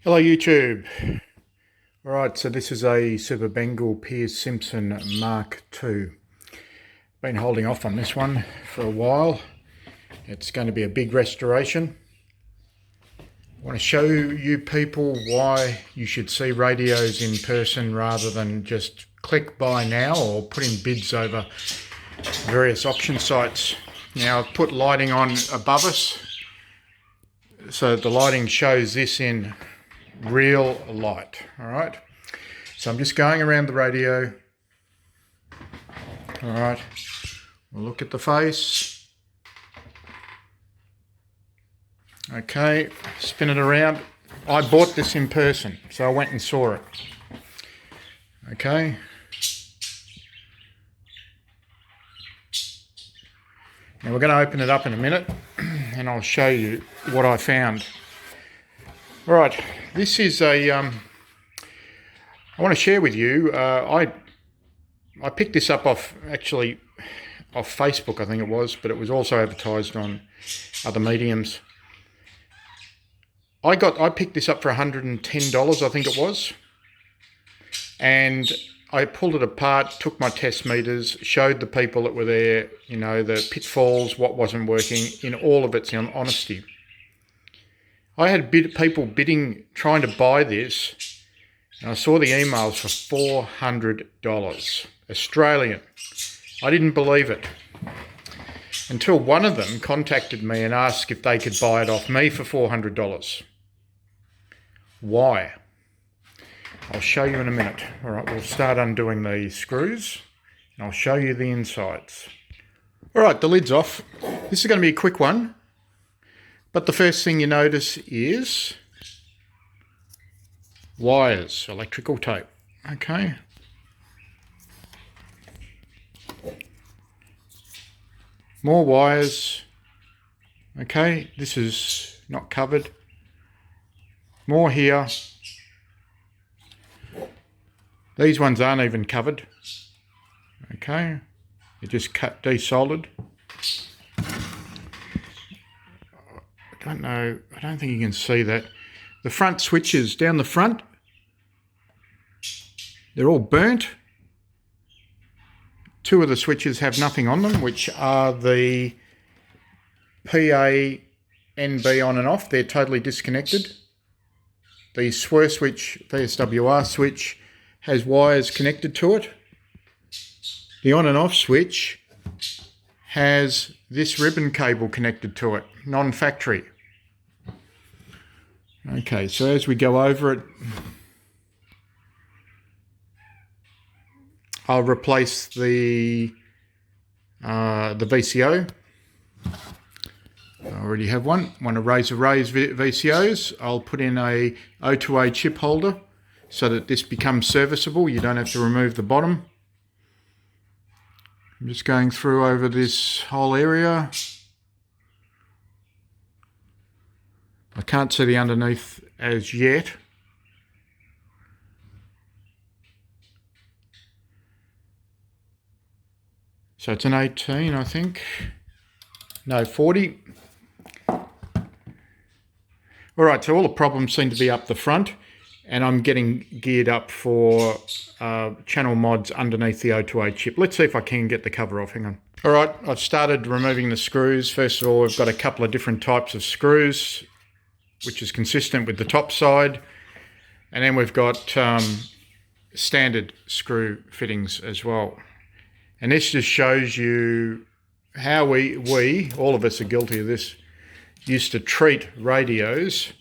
Hello YouTube. Alright, so this is a Super Bengal Piers Simpson Mark II. Been holding off on this one for a while. It's going to be a big restoration. I want to show you people why you should see radios in person rather than just click buy now or put in bids over various auction sites. Now I've put lighting on above us so the lighting shows this in real light. All right, so I'm just going around the radio. All right, we'll look at the face. Okay, spin it around. I bought this in person, so I went and saw it. Okay, now we're going to open it up in a minute and I'll show you what I found. All right, this is a, I want to share with you, I picked this up off Facebook, I think it was, but it was also advertised on other mediums. I picked this up for $110, I think it was, and I pulled it apart, took my test meters, showed the people that were there, you know, the pitfalls, what wasn't working, in all of its honesty. I had people bidding, trying to buy this, and I saw the emails for $400 Australian. I didn't believe it until one of them contacted me and asked if they could buy it off me for $400. Why? I'll show you in a minute. All right, we'll start undoing the screws and I'll show you the insides. All right, the lid's off. This is going to be a quick one. But the first thing you notice is wires, electrical tape, okay? More wires, okay? This is not covered. More here. These ones aren't even covered, okay? They're just cut, desoldered. I don't think you can see that. The front switches down the front, they're all burnt. Two of the switches have nothing on them, which are the PA NB on and off. They're totally disconnected. The SWR switch, VSWR switch, has wires connected to it. The on and off switch has this ribbon cable connected to it, non-factory. Okay, so as we go over it, I'll replace the VCO. I already have one of Razor Ray's VCOs. I'll put in a O2A chip holder so that this becomes serviceable. You don't have to remove the bottom. I'm just going through over this whole area. I can't see the underneath as yet. So it's an 18, I think. No, 40. All right, so all the problems seem to be up the front, and I'm getting geared up for channel mods underneath the O2A chip. Let's see if I can get the cover off. Hang on. All right, I've started removing the screws. First of all, we've got a couple of different types of screws, which is consistent with the top side. And then we've got standard screw fittings as well. And this just shows you how we, all of us are guilty of this, used to treat radios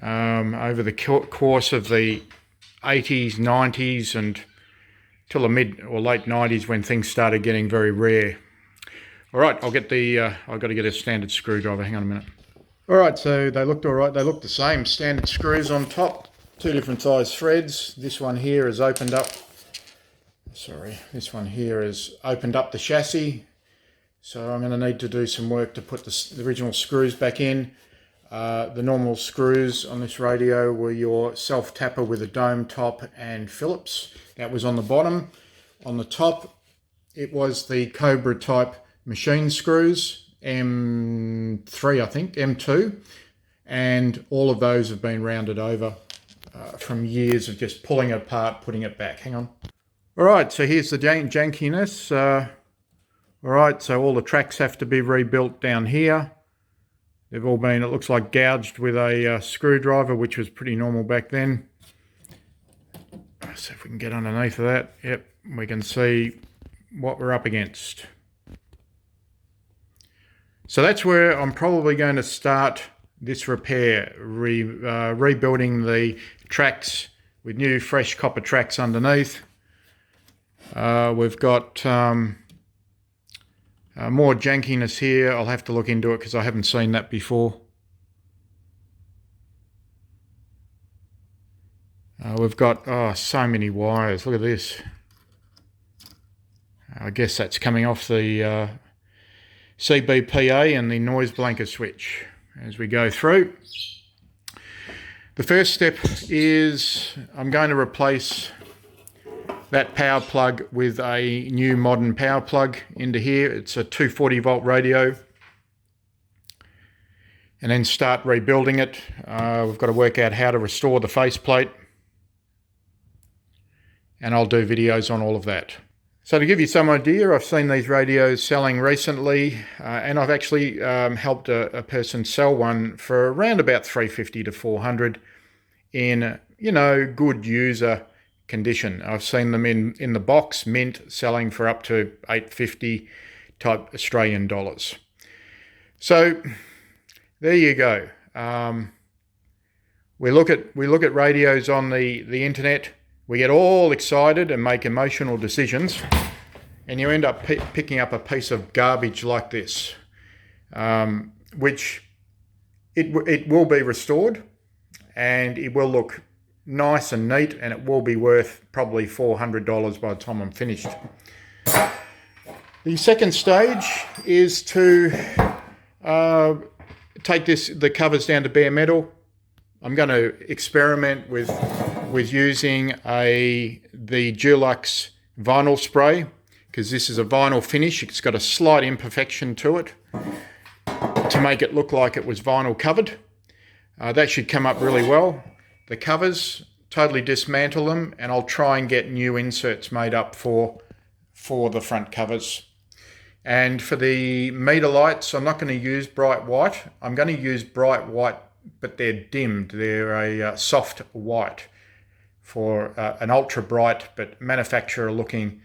over the course of the 80s, 90s, and till the mid or late 90s when things started getting very rare. All right, I'll get the, I've got to get a standard screwdriver. Hang on a minute. All right, so they looked all right. They look the same. Standard screws on top, two different size threads. This one here has opened up. This one here has opened up the chassis. So I'm going to need to do some work to put the original screws back in. The normal screws on this radio were your self-tapper with a dome top and Phillips. That was on the bottom. On the top, it was the Cobra type machine screws, M3, I think, M2. and all of those have been rounded over from years of just pulling it apart, putting it back. Hang on. All right, so here's the jankiness. All right, so all the tracks have to be rebuilt down here. They've all been, it looks like, gouged with a screwdriver, which was pretty normal back then. So if we can get underneath of that, yep, we can see what we're up against. So that's where I'm probably going to start this repair, rebuilding the tracks with new fresh copper tracks underneath. We've got more jankiness here. I'll have to look into it because I haven't seen that before. We've got, so many wires. Look at this. I guess that's coming off the CBPA and the noise blanket switch as we go through. The first step is I'm going to replace that power plug with a new modern power plug into here. It's a 240 volt radio. And then start rebuilding it. We've got to work out how to restore the faceplate. And I'll do videos on all of that. So to give you some idea, I've seen these radios selling recently, and I've actually helped a person sell one for around about $350 to $400 in, you know, good user condition. I've seen them in the box, mint, selling for up to $850 type Australian dollars. So there you go. We look at radios on the internet. We get all excited and make emotional decisions, and you end up picking up a piece of garbage like this, which it will be restored, and it will look nice and neat, and it will be worth probably $400 by the time I'm finished. The second stage is to take the covers down to bare metal. I'm going to experiment with using the Dulux vinyl spray, because this is a vinyl finish. It's got a slight imperfection to it to make it look like it was vinyl covered. That should come up really well. The covers, totally dismantle them, and I'll try and get new inserts made up for the front covers. And for the meter lights, I'm not going to use bright white. I'm going to use bright white, but they're dimmed. They're a soft white for an ultra bright but manufacturer looking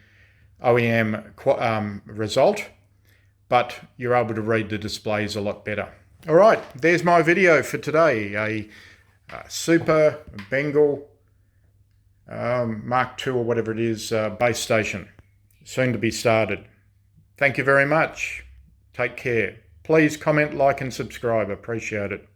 OEM result, but you're able to read the displays a lot better. All right, there's my video for today. A Super Bengal Mark II or whatever it is base station, soon to be started. Thank you very much. Take care. Please comment, like and subscribe. Appreciate it.